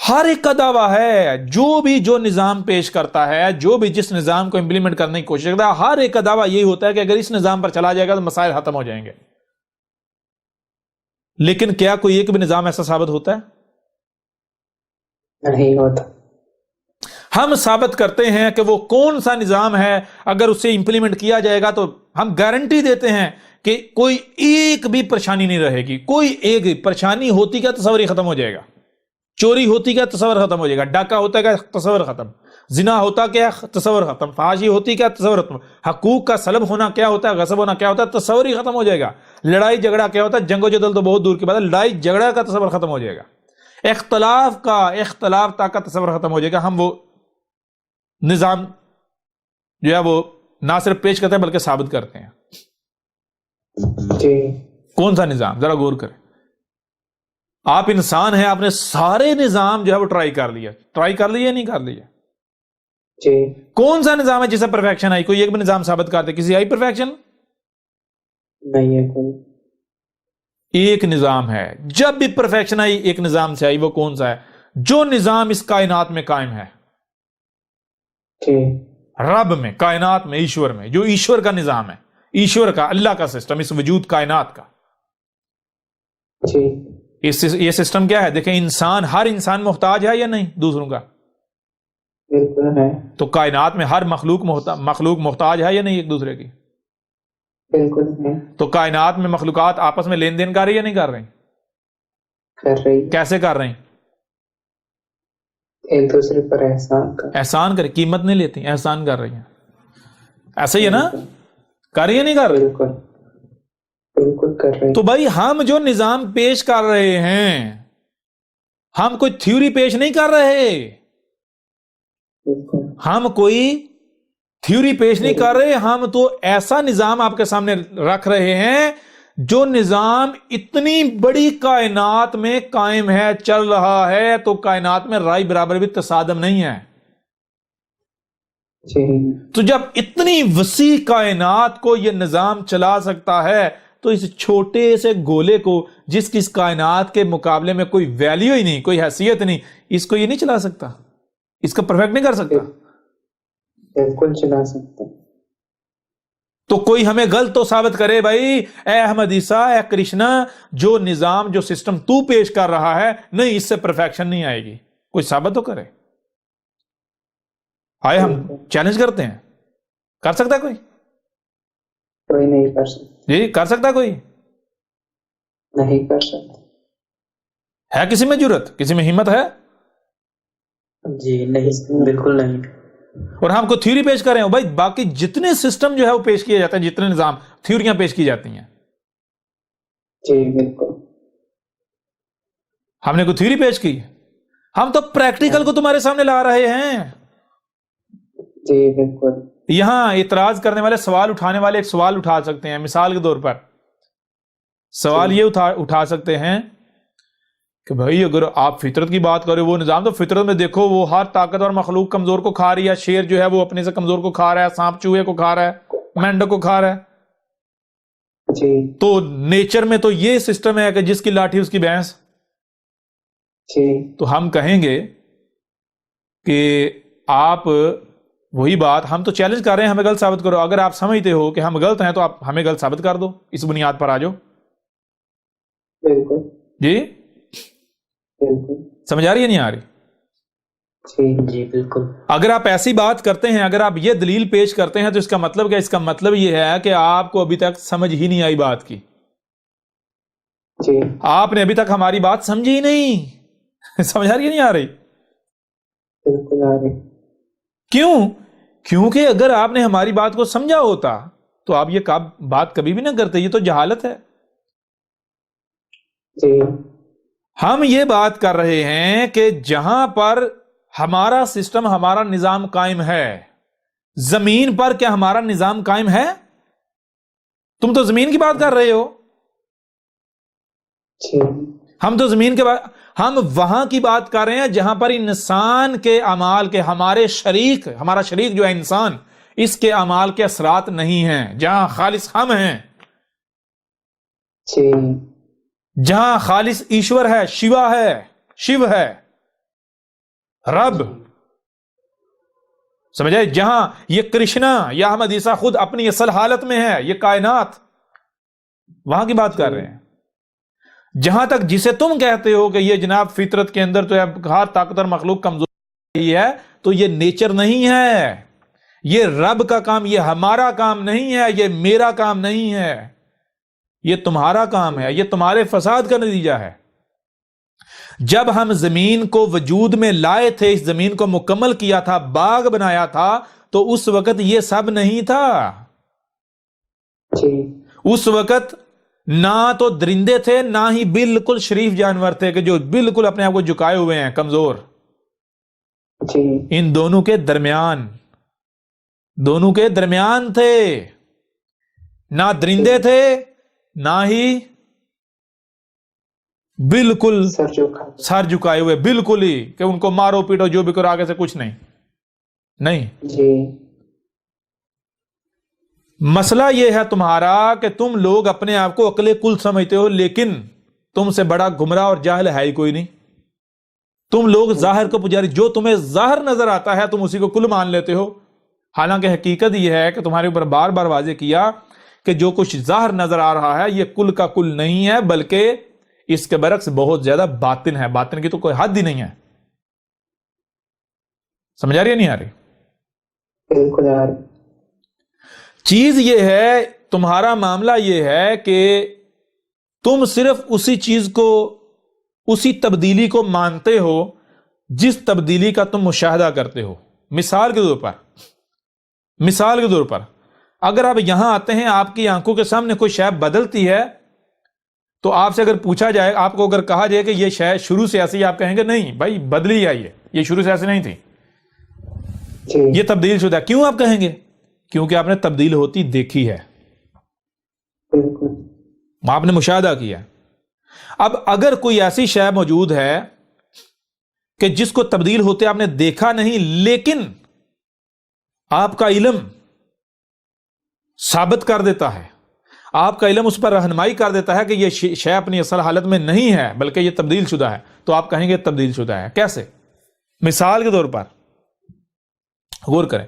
ہر ایک کا دعویٰ ہے، جو نظام پیش کرتا ہے، جو بھی جس نظام کو امپلیمنٹ کرنے کی کوشش کرتا ہے، ہر ایک کا دعویٰ یہی ہوتا ہے کہ اگر اس نظام پر چلا جائے گا تو مسائل ختم ہو جائیں گے. لیکن کیا کوئی ایک بھی نظام ایسا ثابت ہوتا ہے؟ نہیں ہوتا. ہم ثابت کرتے ہیں کہ وہ کون سا نظام ہے، اگر اسے امپلیمنٹ کیا جائے گا تو ہم گارنٹی دیتے ہیں کہ کوئی ایک بھی پریشانی نہیں رہے گی. کوئی ایک پریشانی ہوتی کا تصور ہی ختم ہو جائے گا، چوری ہوتی کا تصور ختم ہو جائے گا، ڈاکہ ہوتا کا تصور ختم، زنا ہوتا کیا تصور ختم، فحاشی ہوتی کیا تصور ختم، حقوق کا سلب ہونا کیا ہوتا ہے، غصب ہونا کیا ہوتا ہے، تصور ہی ختم ہو جائے گا. لڑائی جھگڑا کیا ہوتا ہے، جنگ و جدل تو بہت دور کی بات ہے، لڑائی جھگڑا کا تصور ختم ہو جائے گا. اختلاف کا تصور ختم ہو جائے گا. ہم وہ نظام جو ہے وہ نہ صرف پیش کرتے ہیں بلکہ ثابت کرتے ہیں. جی. کون سا نظام؟ ذرا غور کریں. آپ انسان ہیں، آپ نے سارے نظام جو ہے وہ ٹرائی کر لیا یا نہیں کر لیا؟ جی. کون سا نظام ہے جسے پرفیکشن آئی؟ کوئی ایک بھی نظام ثابت کرتے کسی آئی پرفیکشن؟ نہیں ہے کوئی. ایک نظام ہے، جب بھی پرفیکشن آئی ایک نظام سے آئی. وہ کون سا ہے؟ جو نظام اس کائنات میں قائم ہے، جی. رب میں، کائنات میں، ایشور میں، جو ایشور کا نظام ہے، ایشور کا، اللہ کا سسٹم، اس وجود کائنات کا. جی. یہ سسٹم کیا ہے؟ دیکھیں، ہر انسان محتاج ہے یا نہیں دوسروں کا؟ بالکل ہے. تو کائنات میں ہر مخلوق محتاج ہے یا نہیں ایک دوسرے کی؟ بالکل ہے. تو کائنات میں مخلوقات آپس میں لین دین کر رہی یا نہیں کر رہی؟ کر رہی. کیسے کر رہی؟ ایک دوسرے پر احسان کر قیمت نہیں لیتی، احسان کر رہی ہیں. ایسا ہی ہے نا؟ کر رہی ہے نہیں کر رہی؟ بالکل کر رہی. تو بھائی ہم جو نظام پیش کر رہے ہیں، ہم کوئی تھیوری پیش نہیں کر رہے. ہم کوئی تھیوری پیش نہیں کر رہے، ہم تو ایسا نظام آپ کے سامنے رکھ رہے ہیں جو نظام اتنی بڑی کائنات میں قائم ہے، چل رہا ہے. تو کائنات میں رائے برابر بھی تصادم نہیں ہے. جی. تو جب اتنی وسیع کائنات کو یہ نظام چلا سکتا ہے تو اس چھوٹے سے گولے کو، جس کی اس کائنات کے مقابلے میں کوئی ویلیو ہی نہیں، کوئی حیثیت نہیں، اس کو یہ نہیں چلا سکتا؟ اس کا پرفیکٹ نہیں کر سکتا؟ بالکل چلا سکتا. تو کوئی ہمیں غلط تو ثابت کرے بھائی، اے احمد عیسیٰ، اے کرشنا، جو نظام، جو سسٹم تو پیش کر رہا ہے، نہیں، اس سے پرفیکشن نہیں آئے گی. کوئی ثابت تو کرے. آئے ہم چیلنج کرتے ہیں. کر سکتا ہے کوئی؟ کوئی نہیں کر سکتا. جی، کر سکتا ہے کوئی؟ نہیں کر سکتا. ہے کسی میں جرت؟ کسی میں ہمت ہے؟ جی نہیں، بالکل نہیں. اور ہم کو تھیوری پیش کر رہے ہیں بھائی، باقی جتنے سسٹم جو ہے وہ پیش کیے جاتے ہیں، جتنے نظام، تھیوریاں پیش کی جاتی ہیں. جی بالکل. ہم نے کوئی تھیوری پیش کی؟ ہم تو پریکٹیکل کو تمہارے سامنے لا رہے ہیں. جی بالکل. یہاں اعتراض کرنے والے، سوال اٹھانے والے ایک سوال اٹھا سکتے ہیں. مثال کے طور پر سوال یہ اٹھا سکتے ہیں کہ بھائی اگر آپ فطرت کی بات کریں، وہ نظام تو فطرت میں دیکھو، وہ ہر طاقتور مخلوق کمزور کو کھا رہی ہے. شیر جو ہے وہ اپنے سے کمزور کو کھا رہا ہے، سانپ چوہے کو کھا رہا ہے، مینڈک کو کھا رہا ہے. جی. تو نیچر میں تو یہ سسٹم ہے کہ جس کی لاٹھی اس کی بھینس. جی. تو ہم کہیں گے کہ آپ وہی بات، ہم تو چیلنج کر رہے ہیں، ہمیں غلط ثابت کرو. اگر آپ سمجھتے ہو کہ ہم غلط ہیں تو آپ ہمیں غلط ثابت کر دو، اس بنیاد پر آ جاؤ. بالکل. جی بالکل. سمجھ آ رہی ہے نہیں آ رہی؟ جی بالکل. اگر آپ ایسی بات کرتے ہیں، اگر آپ یہ دلیل پیش کرتے ہیں تو اس کا مطلب کیا؟ اس کا مطلب یہ ہے کہ آپ کو ابھی تک سمجھ ہی نہیں آئی بات کی. جی. آپ نے ابھی تک ہماری بات سمجھی ہی نہیں. سمجھ آ رہی ہے نہیں آ رہی؟ بالکل آ رہی. کیوں؟ کیونکہ اگر آپ نے ہماری بات کو سمجھا ہوتا تو آپ یہ بات کبھی بھی نہ کرتے. یہ تو جہالت ہے. جی. ہم یہ بات کر رہے ہیں کہ جہاں پر ہمارا سسٹم، ہمارا نظام قائم ہے، زمین پر کیا ہمارا نظام قائم ہے؟ تم تو زمین کی بات کر رہے ہو. جی. ہم تو زمین کے بعد، ہم وہاں کی بات کر رہے ہیں جہاں پر انسان کے اعمال کے، ہمارا شریک جو ہے انسان، اس کے اعمال کے اثرات نہیں ہیں، جہاں خالص ہم ہیں، جی. جہاں خالص ایشور ہے، شیو ہے. رب. سمجھے؟ جہاں یہ کرشنا یا احمد عیسیٰ خود اپنی اصل حالت میں ہے، یہ کائنات، وہاں کی بات کر رہے ہیں. جہاں تک جسے تم کہتے ہو کہ یہ جناب فطرت کے اندر تو ہر طاقتور مخلوق کمزور ہے، تو یہ نیچر نہیں ہے، یہ رب کا کام، یہ ہمارا کام نہیں ہے، یہ میرا کام نہیں ہے، یہ تمہارا کام ہے، یہ تمہارے فساد کا نتیجہ ہے. جب ہم زمین کو وجود میں لائے تھے، اس زمین کو مکمل کیا تھا، باغ بنایا تھا، تو اس وقت یہ سب نہیں تھا. جی اس وقت نہ تو درندے تھے، نہ ہی بالکل شریف جانور تھے کہ جو بالکل اپنے آپ کو جھکائے ہوئے ہیں، کمزور. جی ان دونوں کے درمیان تھے. نہ درندے تھے، نہ ہی بالکل سر جھکائے ہوئے، بالکل ہی کہ ان کو مارو پیٹو جو بھی کرو، آگے سے کچھ نہیں. جی مسئلہ یہ ہے تمہارا کہ تم لوگ اپنے آپ کو عقل کل سمجھتے ہو، لیکن تم سے بڑا گمراہ اور جاہل ہے ہی کوئی نہیں. تم لوگ ظاہر کو پجاری، جو تمہیں ظاہر نظر آتا ہے تم اسی کو کل مان لیتے ہو، حالانکہ حقیقت یہ ہے کہ تمہارے اوپر بار بار واضح کیا کہ جو کچھ ظاہر نظر آ رہا ہے یہ کل کا کل نہیں ہے، بلکہ اس کے برعکس بہت زیادہ باطن ہے. باطن کی تو کوئی حد ہی نہیں ہے. سمجھ آ رہی ہے نہیں آ رہی؟ بالکل یار. چیز یہ ہے، تمہارا معاملہ یہ ہے کہ تم صرف اسی چیز کو، اسی تبدیلی کو مانتے ہو جس تبدیلی کا تم مشاہدہ کرتے ہو. مثال کے طور پر اگر آپ یہاں آتے ہیں، آپ کی آنکھوں کے سامنے کوئی شے بدلتی ہے، تو آپ سے اگر پوچھا جائے، آپ کو اگر کہا جائے کہ یہ شے شروع سے ایسی، آپ کہیں گے نہیں بھائی بدلی آئی ہے، یہ شروع سے ایسی نہیں تھی، جی یہ تبدیل شدہ. کیوں آپ کہیں گے؟ کیونکہ آپ نے تبدیل ہوتی دیکھی ہے، بالکل آپ نے مشاہدہ کیا. اب اگر کوئی ایسی شے موجود ہے کہ جس کو تبدیل ہوتے آپ نے دیکھا نہیں، لیکن آپ کا علم ثابت کر دیتا ہے، آپ کا علم اس پر رہنمائی کر دیتا ہے کہ یہ شے اپنی اصل حالت میں نہیں ہے بلکہ یہ تبدیل شدہ ہے، تو آپ کہیں گے تبدیل شدہ ہے. کیسے؟ مثال کے طور پر غور کریں.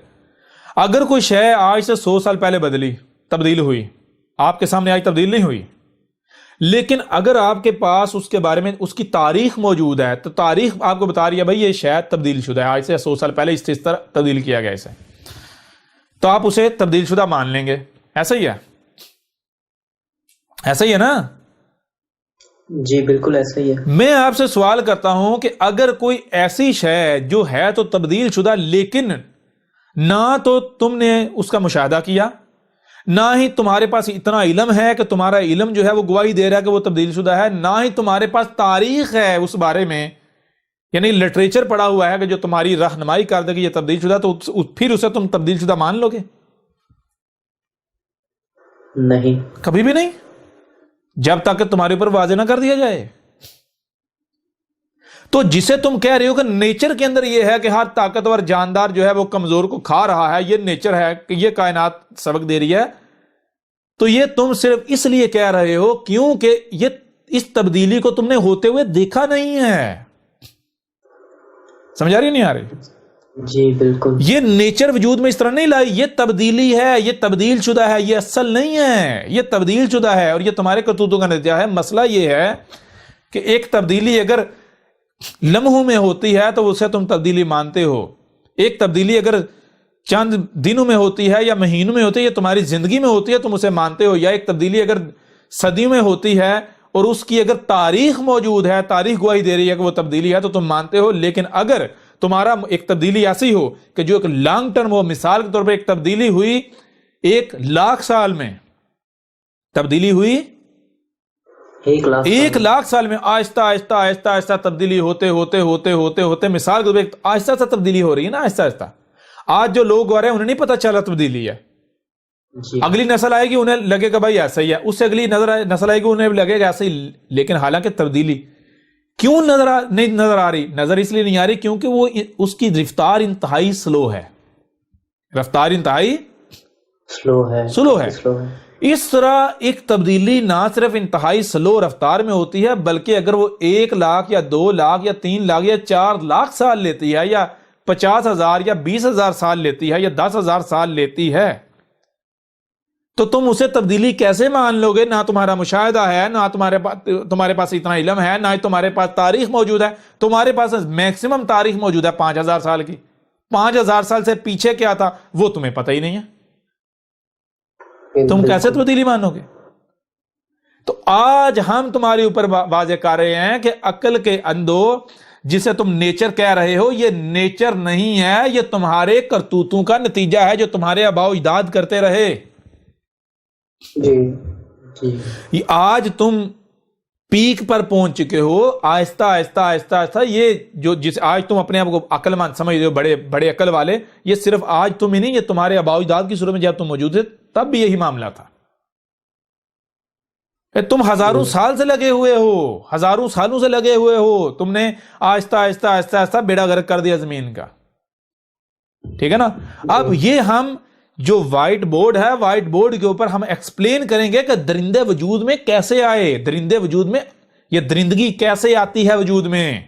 اگر کوئی شے آج سے 100 سال پہلے بدلی، تبدیل ہوئی، آپ کے سامنے آج تبدیل نہیں ہوئی، لیکن اگر آپ کے پاس اس کے بارے میں اس کی تاریخ موجود ہے، تو تاریخ آپ کو بتا رہی ہے بھائی یہ شاید تبدیل شدہ ہے، آج سے 100 سال پہلے اس طرح تبدیل کیا گیا اسے، تو آپ اسے تبدیل شدہ مان لیں گے. ایسا ہی ہے، ایسا ہی ہے نا؟ جی بالکل ایسا ہی ہے. میں آپ سے سوال کرتا ہوں کہ اگر کوئی ایسی شے جو ہے تو تبدیل شدہ، لیکن نہ تو تم نے اس کا مشاہدہ کیا، نہ ہی تمہارے پاس اتنا علم ہے کہ تمہارا علم جو ہے وہ گواہی دے رہا ہے کہ وہ تبدیل شدہ ہے، نہ ہی تمہارے پاس تاریخ ہے اس بارے میں، یعنی لٹریچر پڑا ہوا ہے کہ جو تمہاری رہنمائی کر دے کہ یہ تبدیل شدہ، تو پھر اسے تم تبدیل شدہ مان لو گے؟ نہیں، کبھی بھی نہیں، جب تک کہ تمہارے اوپر واضح نہ کر دیا جائے. تو جسے تم کہہ رہے ہو کہ نیچر کے اندر یہ ہے کہ ہر طاقتور جاندار جو ہے وہ کمزور کو کھا رہا ہے، یہ نیچر ہے کہ یہ کائنات سبق دے رہی ہے، تو یہ تم صرف اس لیے کہہ رہے ہو کیونکہ یہ اس تبدیلی کو تم نے ہوتے ہوئے دیکھا نہیں ہے. سمجھ آ رہی نہیں آ رہی؟ جی بالکل. یہ نیچر وجود میں اس طرح نہیں لائی، یہ تبدیلی ہے، یہ تبدیل شدہ ہے، یہ اصل نہیں ہے، یہ تبدیل شدہ ہے اور یہ تمہارے کرتوتوں کا نتیجہ ہے. مسئلہ یہ ہے کہ ایک تبدیلی اگر لمحوں میں ہوتی ہے تو اسے تم تبدیلی مانتے ہو، ایک تبدیلی اگر چند دنوں میں ہوتی ہے یا مہینوں میں ہوتی ہے، یہ تمہاری زندگی میں ہوتی ہے، تم اسے مانتے ہو. یا ایک تبدیلی اگر صدیوں میں ہوتی ہے اور اس کی اگر تاریخ موجود ہے، تاریخ گواہی دے رہی ہے کہ وہ تبدیلی ہے، تو تم مانتے ہو. لیکن اگر تمہارا ایک تبدیلی ایسی ہو کہ جو ایک لانگ ٹرم ہو، مثال کے طور پر ایک تبدیلی ہوئی 1,00,000 سال میں، تبدیلی ہوئی 1,00,000 سال میں، آہستہ آہستہ آہستہ آہستہ تبدیلی ہوتے ہوتے ہوتے ہوتے ہوتے مثال کے طور پر آہستہ آہستہ تبدیلی ہو رہی ہے نا، آہستہ آہستہ. آج جو لوگ آ رہے ہیں انہیں نہیں پتا چلا تبدیلی ہے، اگلی نسل آئے گی انہیں لگے گا بھائی ایسا ہی ہے، اس سے اگلی نسل آئے گی انہیں لگے گا ایسا ہی. لیکن حالانکہ تبدیلی کیوں نہیں نظر آ رہی؟ نظر اس لیے نہیں آ رہی کیونکہ وہ اس کی رفتار انتہائی سلو ہے، رفتار انتہائی سلو ہے. اس طرح ایک تبدیلی نہ صرف انتہائی سلو رفتار میں ہوتی ہے، بلکہ اگر وہ 1 لاکھ یا 2 لاکھ یا 3 لاکھ یا 4 لاکھ سال لیتی ہے، یا 50,000 یا 20,000 سال لیتی ہے، یا 10,000 سال لیتی ہے، تو تم اسے تبدیلی کیسے مان لو گے؟ نہ تمہارا مشاہدہ ہے، نہ تمہارے پاس اتنا علم ہے، نہ تمہارے پاس تاریخ موجود ہے۔ تمہارے پاس میکسیمم تاریخ موجود ہے 5,000 سال کی، 5,000 سال سے پیچھے کیا تھا وہ تمہیں پتہ ہی نہیں ہے، تم کیسے تبدیلی مانو گے؟ تو آج ہم تمہارے اوپر واضح کر رہے ہیں کہ عقل کے اندھو، جسے تم نیچر کہہ رہے ہو، یہ نیچر نہیں ہے، یہ تمہارے کرتوتوں کا نتیجہ ہے جو تمہارے آباء و اجداد کرتے رہے۔ جی جی یہ آج تم پیک پر پہنچ چکے ہو، آہستہ آہستہ آہستہ آہستہ، یہ جو آج تم اپنے آپ کو عقل مند سمجھ رہے ہو، بڑے بڑے عقل والے، یہ صرف آج تم ہی نہیں، یہ تمہارے آباء و اجداد کی صورت میں جب تم موجود تھے تب بھی یہی معاملہ تھا۔ تم ہزاروں سال سے لگے ہوئے ہو، ہزاروں سالوں سے لگے ہوئے ہو، تم نے آہستہ آہستہ آہستہ آہستہ بیڑا غرق کر دیا زمین کا، ٹھیک ہے نا؟ اب یہ ہم جو وائٹ بورڈ ہے، وائٹ بورڈ کے اوپر ہم ایکسپلین کریں گے کہ درندے وجود میں کیسے آئے، درندے وجود میں، یہ درندگی کیسے آتی ہے وجود میں۔